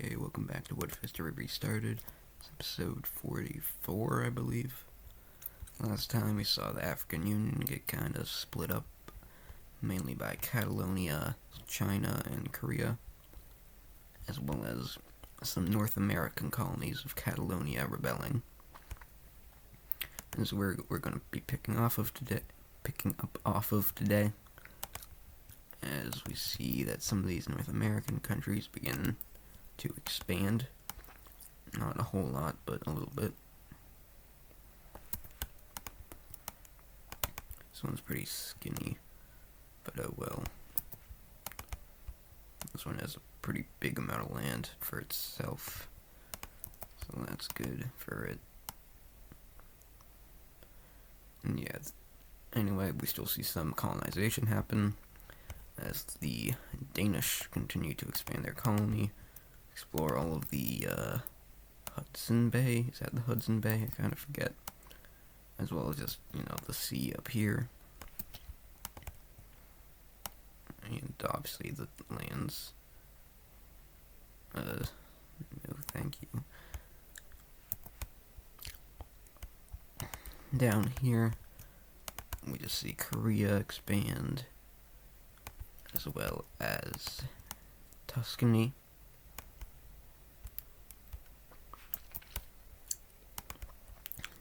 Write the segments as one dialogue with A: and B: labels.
A: Okay, welcome back to What If History Restarted. It's episode 44, I believe. Last time we saw the African Union get kind of split up, mainly by Catalonia, China, and Korea, as well as some North American colonies of Catalonia rebelling. As we're going to be picking up off of today, as we see that some of these North American countries begin to expand. Not a whole lot, but a little bit. This one's pretty skinny, but oh well. This one has a pretty big amount of land for itself, so that's good for it. And yeah, anyway, we still see some colonization happen as the Danish continue to expand their colony, explore all of the Hudson Bay. Is that the Hudson Bay? I kind of forget. As well as just, the sea up here. And obviously the lands. No, thank you. Down here, we just see Korea expand, as well as Tuscany.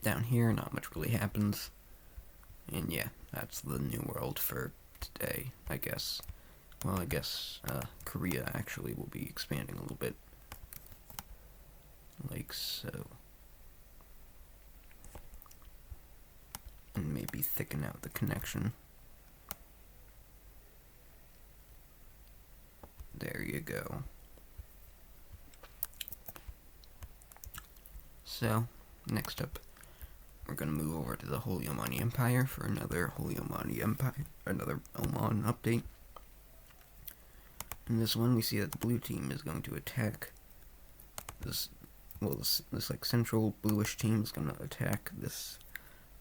A: Down here, not much really happens. And yeah, that's the new world for today, I guess. Well, I guess Korea actually will be expanding a little bit. Like so. And maybe thicken out the connection. There you go. So, next up, we're going to move over to the Holy Omani Empire for another another Oman update. In this one, we see that the blue team is going to attack this like central bluish team is going to attack this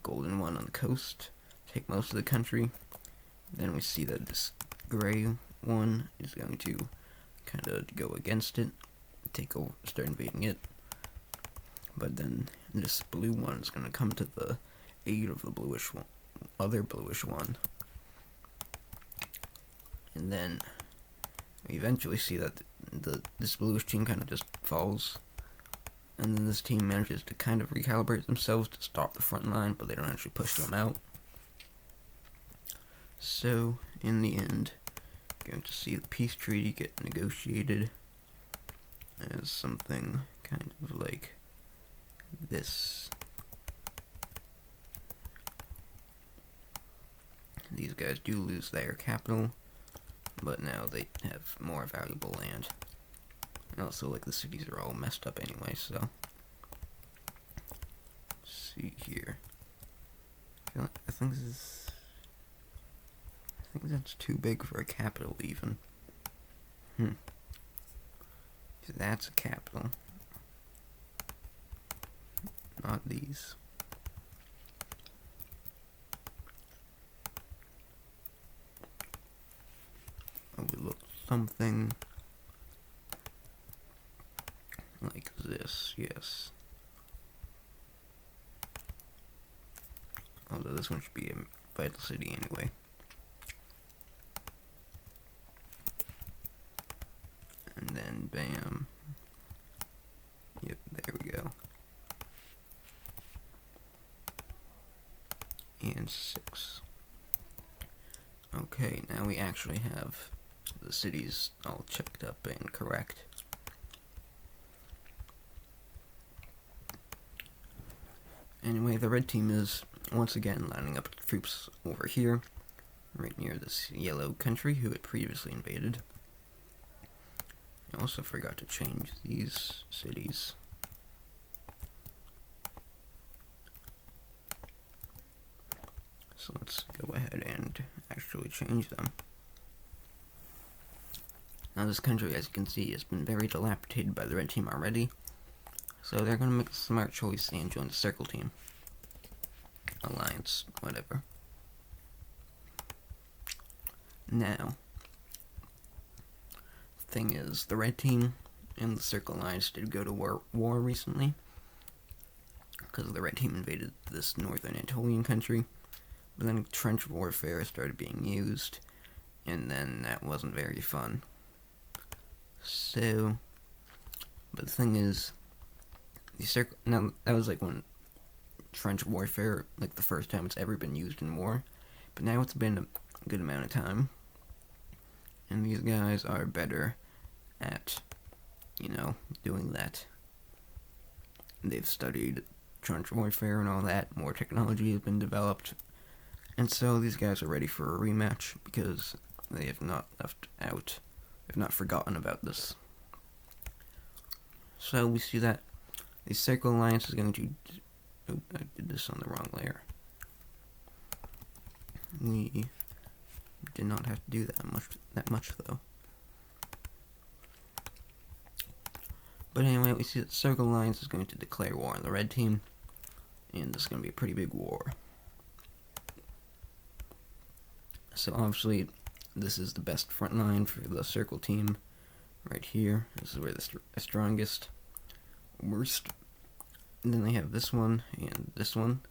A: golden one on the coast, take most of the country. Then we see that this gray one is going to kind of go against it, start invading it. But then this blue one is going to come to the aid of the other bluish one. And then we eventually see that this bluish team kind of just falls. And then this team manages to kind of recalibrate themselves to stop the front line, but they don't actually push them out. So, in the end, we're going to see the peace treaty get negotiated as something kind of like this. These guys do lose their capital, but now they have more valuable land. And also, like, the cities are all messed up anyway, so. Let's see here. I think that's too big for a capital, even. That's a capital. Not these. It would look something like this, yes. Although this one should be a vital city anyway. And then bam. Yep, there we go. And 6. Okay, now we actually have the cities all checked up and correct. Anyway, the red team is once again lining up troops over here, right near this yellow country who had previously invaded. I also forgot to change these cities. So let's go ahead and actually change them. Now this country, as you can see, has been very dilapidated by the red team already. So they're going to make a smart choice and join the circle team. Alliance, whatever. Now, thing is, the red team and the Circle Alliance did go to war recently because the red team invaded this northern Anatolian country. But then trench warfare started being used, and then that wasn't very fun. So, but the thing is, now that was like when trench warfare, like the first time it's ever been used in war. But now it's been a good amount of time, and these guys are better at, doing that. They've studied trench warfare and all that. More technology has been developed, and so these guys are ready for a rematch because they have not left out. They've not forgotten about this. So we see that the Circle Alliance is going to... Oh, I did this on the wrong layer. We did not have to do that much though. But anyway, we see that Circle Alliance is going to declare war on the red team, and this is going to be a pretty big war. So obviously, this is the best front line for the Circle team. Right here, this is where the strongest, worst. And then they have this one and this one.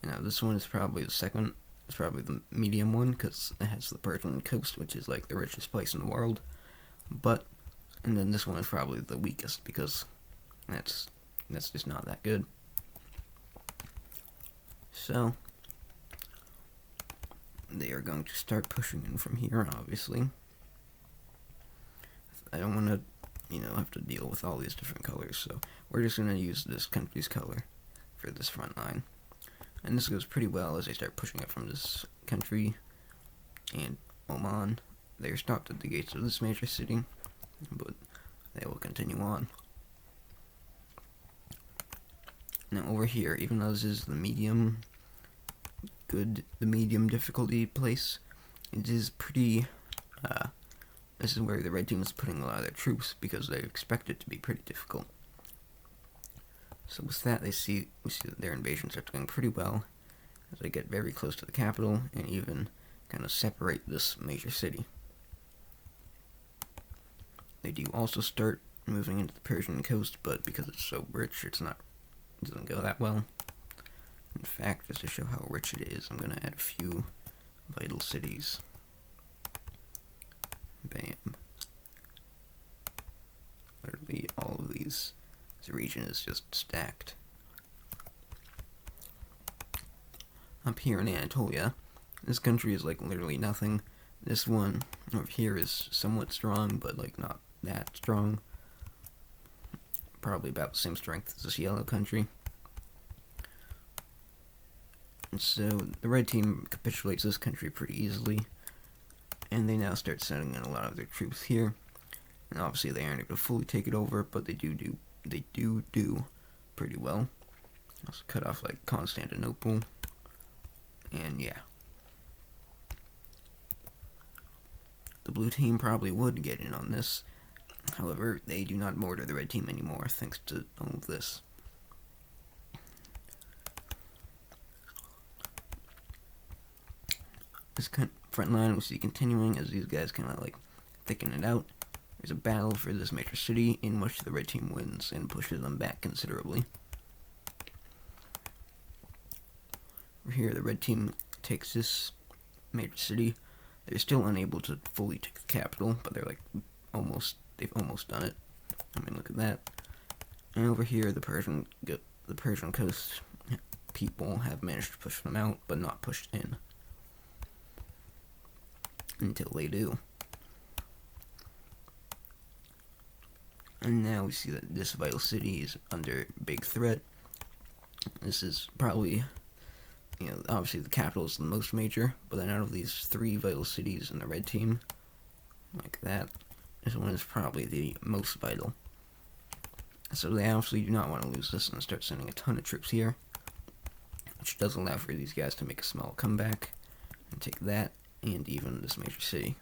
A: Now this one is probably the second. It's probably the medium one because it has the Persian coast, which is like the richest place in the world. And then this one is probably the weakest because that's just not that good. So they are going to start pushing in from here, obviously. I don't want to, have to deal with all these different colors, so we're just going to use this country's color for this front line. And this goes pretty well as they start pushing up from this country. And Oman, they're stopped at the gates of this major city, but they will continue on. Now over here, even though this is the medium difficulty place, it is pretty, this is where the red team is putting a lot of their troops because they expect it to be pretty difficult. So with that, we see that their invasion starts going pretty well as they get very close to the capital and even kind of separate this major city. They do also start moving into the Persian coast, but because it's so rich, it doesn't go that well. In fact, just to show how rich it is, I'm going to add a few vital cities. Bam. Literally all of these. This region is just stacked. Up here in Anatolia, this country is like literally nothing. This one over here is somewhat strong, but like not that strong. Probably about the same strength as this yellow country. And so the red team capitulates this country pretty easily, and they now start sending in a lot of their troops here. And obviously they aren't able to fully take it over, but they do pretty well. Also cut off like Constantinople, and yeah. The blue team probably would get in on this. However, they do not border the red team anymore thanks to all of this. This front line we see continuing as these guys kind of like thicken it out. There's a battle for this major city in which the red team wins and pushes them back considerably. Over here, the red team takes this major city. They're still unable to fully take the capital, but they're like they've almost done it. I mean, look at that. And over here, the Persian coast people have managed to push them out, but not pushed in. Until they do. And now we see that this vital city is under big threat. This is probably, obviously the capital is the most major, but then out of these 3 vital cities in the red team, like that, this one is probably the most vital. So they obviously do not want to lose this and start sending a ton of troops here, which does allow for these guys to make a small comeback and take that and even this major city.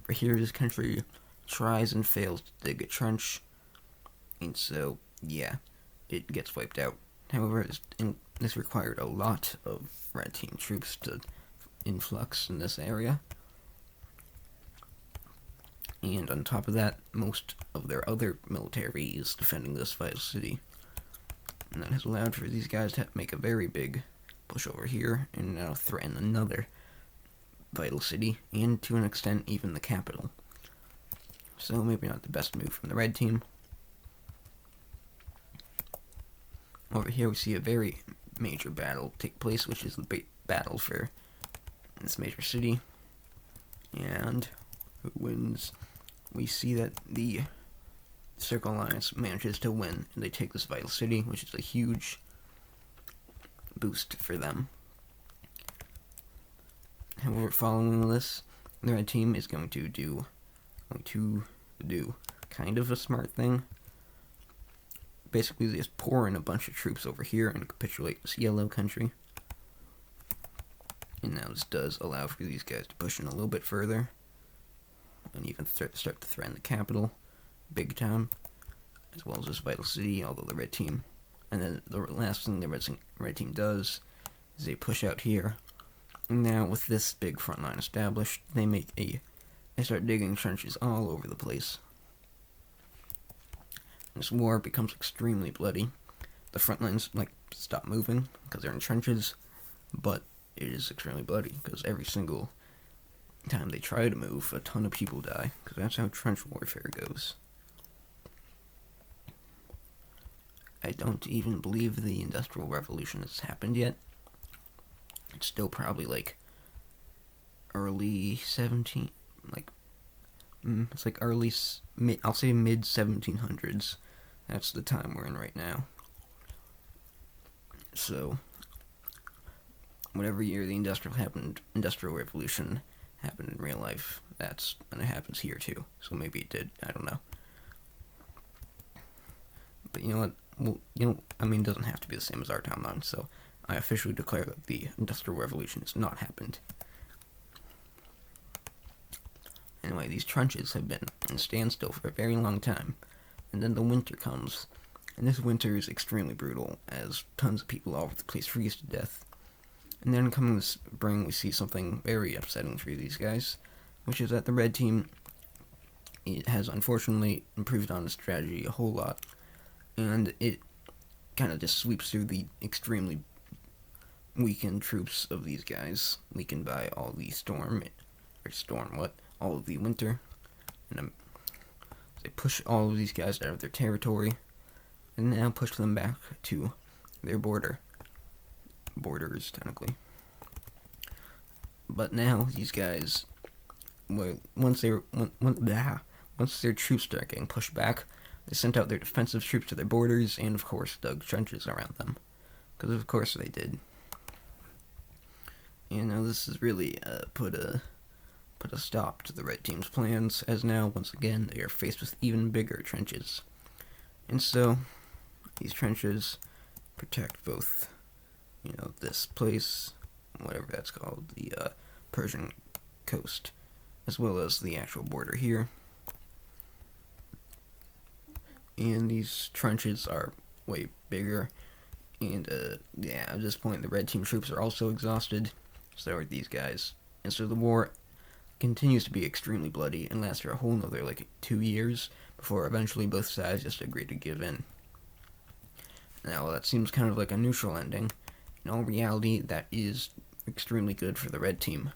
A: For here, this country tries and fails to dig a trench, and so, yeah, it gets wiped out. However, this required a lot of red team troops to influx in this area, And on top of that, most of their other military is defending this vital city. And that has allowed for these guys to make a very big push over here and now threaten another vital city, and to an extent even the capital. So maybe not the best move from the red team. Over here we see a very major battle take place, which is the battle for this major city. And who wins? We see that the Circle Alliance manages to win, and they take this vital city, which is a huge boost for them. However, following this, the red team is going to do kind of a smart thing. Basically, they just pour in a bunch of troops over here and capitulate this yellow country. And now this does allow for these guys to push in a little bit further, and even start to threaten the capital big time, as well as this vital city, although the red team. And then the last thing the red team does is they push out here. And now with this big front line established, they start digging trenches all over the place. This war becomes extremely bloody. The front lines stop moving because they're in trenches, but it is extremely bloody because every single time they try to move, a ton of people die, because that's how trench warfare goes. I don't even believe the Industrial Revolution has happened yet. It's still probably early 17, it's I'll say mid 1700s. That's the time we're in right now. So, whatever year the Industrial Revolution happened in real life, that's when it happens here too. So maybe it did. I don't know. But you know what? Well, it doesn't have to be the same as our timeline. So I officially declare that the Industrial Revolution has not happened. Anyway, these trenches have been in standstill for a very long time, and then the winter comes, and this winter is extremely brutal, as tons of people all over the place freeze to death. And then coming this spring, we see something very upsetting for these guys, which is that the red team has unfortunately improved on the strategy a whole lot, and it kind of just sweeps through the extremely weakened troops of these guys, weakened by all the all of the winter, and they push all of these guys out of their territory, and now push them back to their borders, technically. But now these guys, once their troops start getting pushed back, they sent out their defensive troops to their borders, and of course dug trenches around them, because of course they did. This has really put a stop to the red team's plans, as now once again they are faced with even bigger trenches. And so these trenches protect both this place, whatever that's called, the Persian coast, as well as the actual border here. And these trenches are way bigger, and at this point the red team troops are also exhausted, so are these guys. And so the war continues to be extremely bloody and lasts for a whole nother 2 years before eventually both sides just agree to give in. Now that seems kind of like a neutral ending. In all reality, that is extremely good for the red team.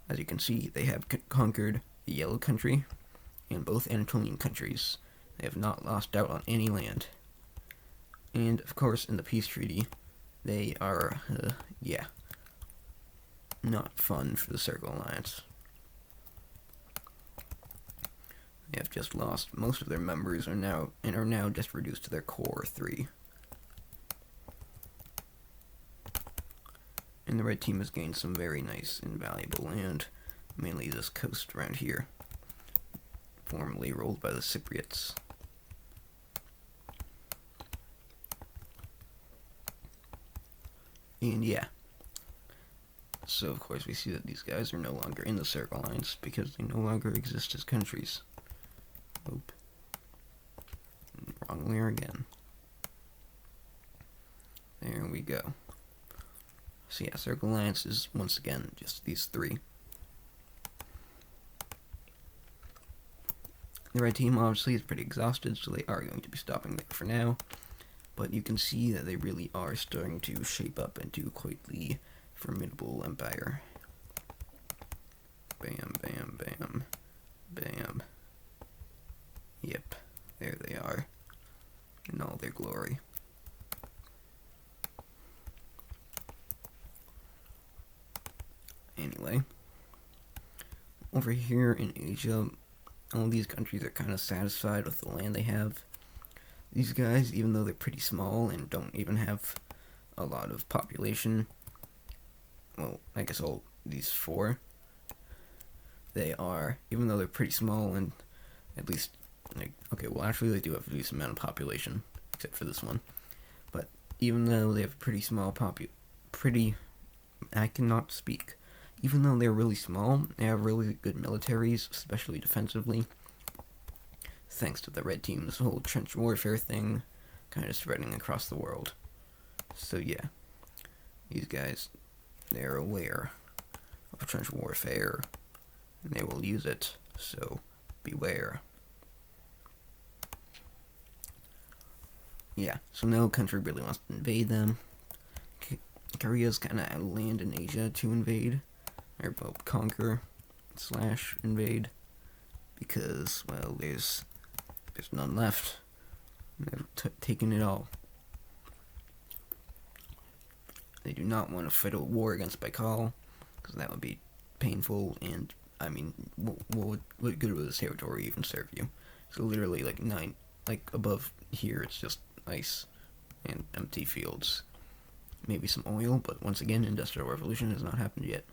A: As you can see, they have conquered the yellow country and both Anatolian countries. They have not lost out on any land. And of course, in the peace treaty, they are, not fun for the Circle Alliance. They have just lost most of their members, are now just reduced to their core 3. And the red team has gained some very nice and valuable land, mainly this coast around here, formerly ruled by the Cypriots. And so of course we see that these guys are no longer in the Circle Alliance because they no longer exist as countries. Oop. Wrong layer again. There we go. So Circle Alliance is once again just these 3. The red team obviously is pretty exhausted, so they are going to be stopping there for now. But you can see that they really are starting to shape up into quite the formidable empire. Bam, bam, bam, bam. Yep, there they are, in all their glory. Anyway, over here in Asia, all these countries are kind of satisfied with the land they have. These guys, even though they're pretty small and don't even have a lot of population, well, I guess all these four, they are, even though they're pretty small and at least, like, okay, well, actually they do have a decent amount of population, except for this one. But even though they have a pretty small I cannot speak. Even though they're really small, they have really good militaries, especially defensively. Thanks to the red team, this whole trench warfare thing kind of spreading across the world. So yeah, these guys, they're aware of trench warfare, and they will use it, so beware. Yeah, so no country really wants to invade them. Korea's kind of out of land in Asia to invade, or well, conquer / invade, because, well, there's none left. They've taken it all. They do not want to fight a war against Baikal, because that would be painful, and, I mean, what good would this territory even serve you? So literally, like above here, it's just ice and empty fields. Maybe some oil, but once again, Industrial Revolution has not happened yet.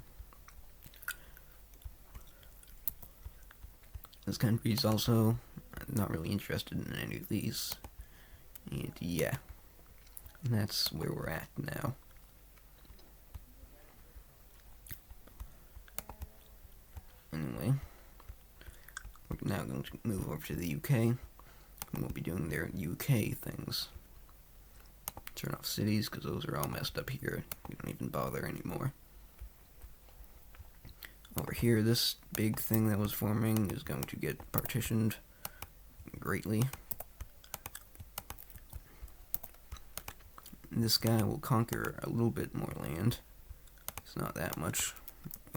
A: This country is also not really interested in any of these. And yeah, that's where we're at now. Anyway, we're now going to move over to the UK, and we'll be doing their UK things. Turn off cities, because those are all messed up here. We don't even bother anymore. Over here, this big thing that was forming is going to get partitioned greatly. This guy will conquer a little bit more land. It's not that much.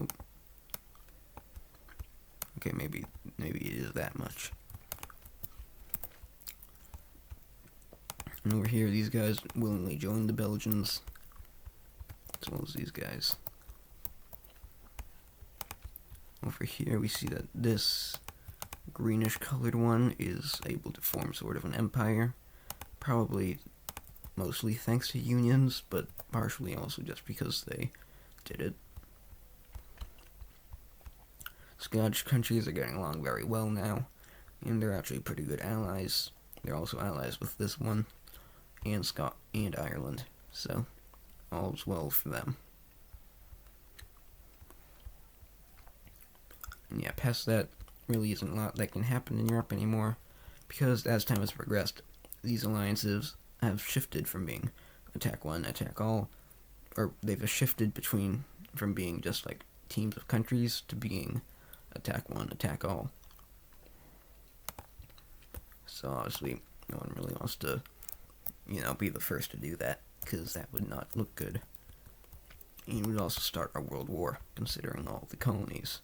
A: Oh. Okay, maybe it is that much. And over here, these guys willingly joined the Belgians, as well as these guys. Over here, we see that this greenish colored one is able to form sort of an empire, probably mostly thanks to unions, but partially also just because they did it. Scottish countries are getting along very well now, and they're actually pretty good allies. They're also allies with this one, and and Ireland, so all's well for them. And yeah, past that, really isn't a lot that can happen in Europe anymore, because as time has progressed, these alliances have shifted from being attack one, attack all, or they've shifted from being just like teams of countries to being attack one, attack all. So obviously, no one really wants to, be the first to do that, because that would not look good. And it would also start a world war, considering all the colonies.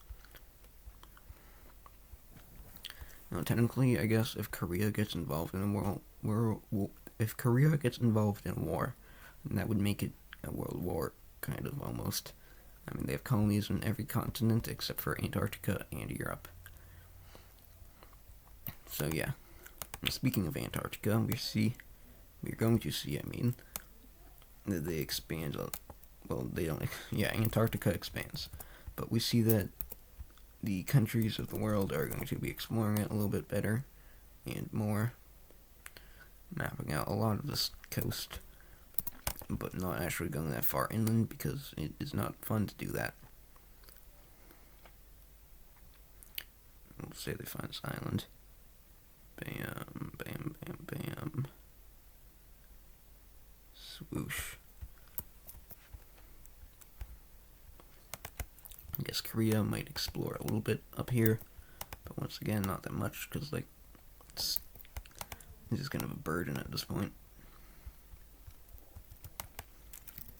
A: Technically, I guess if Korea gets involved in a war, then that would make it a world war, kind of, almost. I mean, they have colonies in every continent except for Antarctica and Europe. So yeah. Speaking of Antarctica, we're going to see, that they expand. Well, they don't. Yeah, Antarctica expands, but we see that the countries of the world are going to be exploring it a little bit better and more, mapping out a lot of this coast, but not actually going that far inland because it is not fun to do that. Let's say they find this island. Bam, bam, bam, bam. Swoosh. I guess Korea might explore a little bit up here, but once again, not that much, because, like, it's just kind of a burden at this point.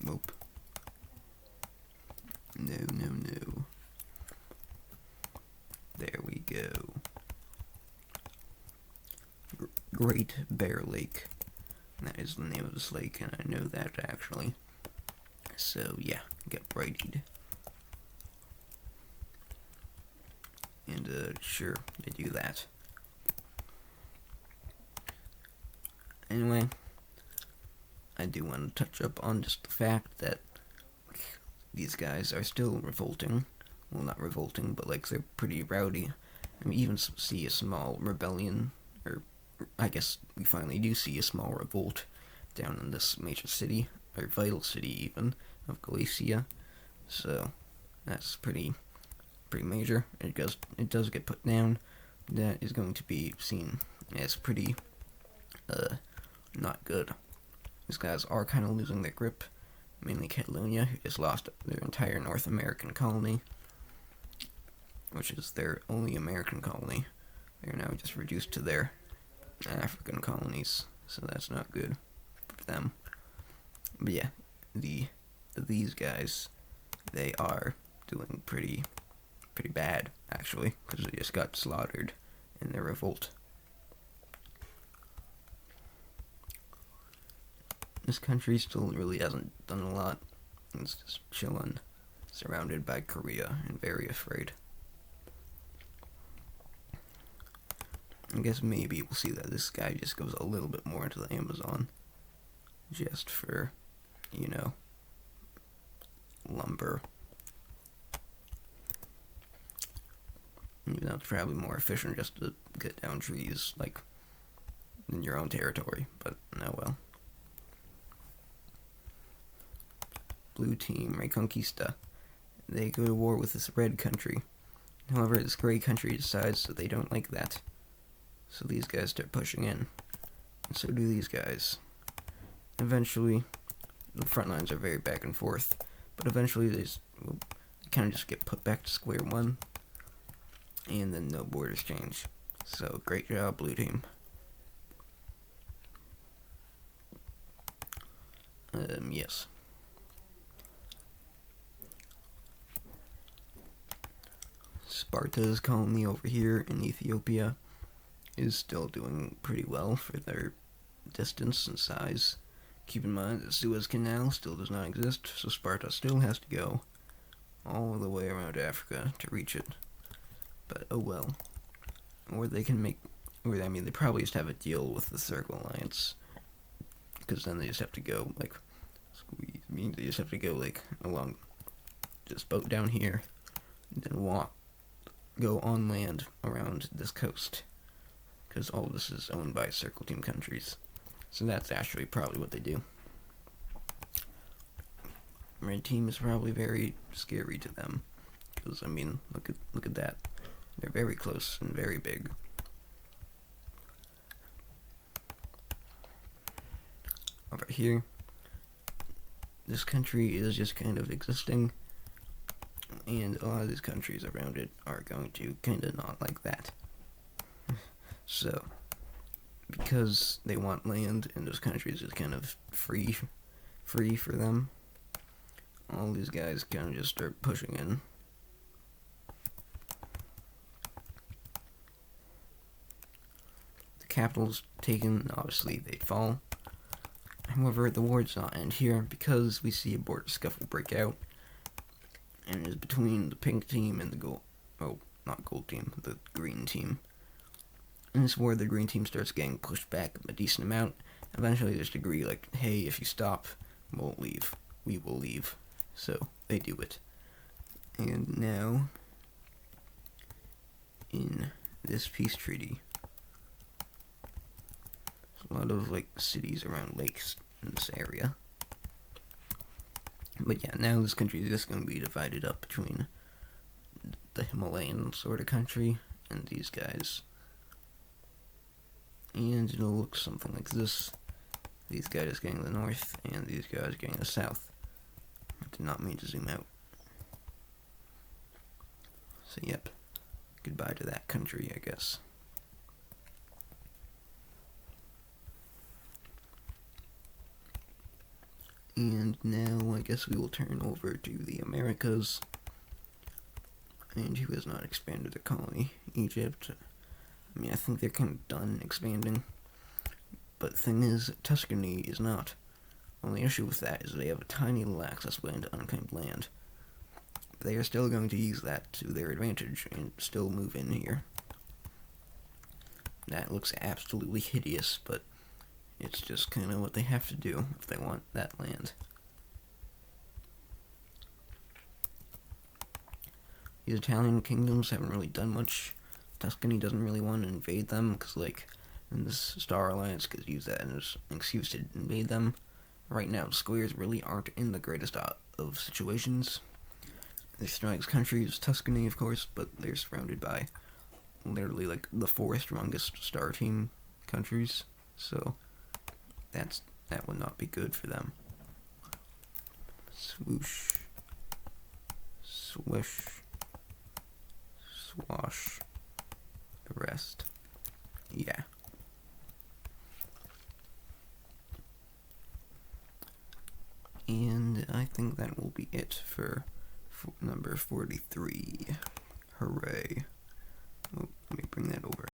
A: Nope. No. There we go. Great Bear Lake. That is the name of this lake, and I know that, actually. So, yeah, get righted. And, sure, they do that. Anyway, I do want to touch up on just the fact that these guys are still revolting. Well, not revolting, but, like, they're pretty rowdy. And we even see a small rebellion, or I guess we finally do see a small revolt down in this major city, or vital city even, of Galicia. So, that's pretty major. It does get put down. That is going to be seen as pretty, not good. These guys are kind of losing their grip. Mainly Catalonia, who has lost their entire North American colony, which is their only American colony. They're now just reduced to their African colonies, so that's not good for them. But yeah, these guys, they are doing pretty bad, actually, because they just got slaughtered in their revolt. This country still really hasn't done a lot. It's just chilling, surrounded by Korea, and very afraid. I guess maybe we'll see that this guy just goes a little bit more into the Amazon, just for, you know, lumber. Even though it's probably more efficient just to get down trees, like, in your own territory, but oh well. Blue team, Reconquista. They go to war with this red country. However, this gray country decides that they don't like that. So these guys start pushing in. And so do these guys. Eventually, the front lines are very back and forth, but eventually they kind of just get put back to square one, and then no borders change. So, great job, blue team. Yes. Sparta's colony over here in Ethiopia is still doing pretty well for their distance and size. Keep in mind the Suez Canal still does not exist, so Sparta still has to go all the way around Africa to reach it. But oh well. Or they can make, they probably just have a deal with the Circle Alliance, because then they just have to go, like, they just have to go, like, along, just boat down here, and then go on land around this coast, because all of this is owned by Circle Team countries. So that's actually probably what they do. Red Team is probably very scary to them, because, I mean, look at that. They're very close and very big. Over here, this country is just kind of existing, and a lot of these countries around it are going to kind of not like that. So, because they want land, and those countries is kind of free for them, all these guys kind of just start pushing in. The capital's taken, obviously they'd fall. However, the war does not end here, because we see a border scuffle break out, and it is between the pink team and the green team. In this war, the green team starts getting pushed back a decent amount. Eventually, they just agree, like, hey, if you stop, we'll leave. We will leave. So, they do it. And now, in this peace treaty, there's a lot of, like, cities around lakes in this area. But yeah, now this country is just going to be divided up between the Himalayan sort of country and these guys. And it'll look something like this. These guys getting the north, and these guys getting the south. I did not mean to zoom out. So yep, goodbye to that country, I guess. And now I guess we will turn over to the Americas. And who has not expanded their colony? Egypt. I mean, I think they're kind of done expanding. But the thing is, Tuscany is not. Only issue with that is they have a tiny little access way into unclaimed land. They are still going to use that to their advantage and still move in here. That looks absolutely hideous, but it's just kind of what they have to do if they want that land. These Italian kingdoms haven't really done much. Tuscany doesn't really want to invade them because, like, in this Star Alliance could use that as an excuse to invade them. Right now, squares really aren't in the greatest of situations. Their strongest country is Tuscany, of course, but they're surrounded by literally like the 4 strongest star team countries, so that would not be good for them. Swoosh, swish, swash, the rest. Yeah. And I think that will be it for number 43. Hooray. Oh, let me bring that over.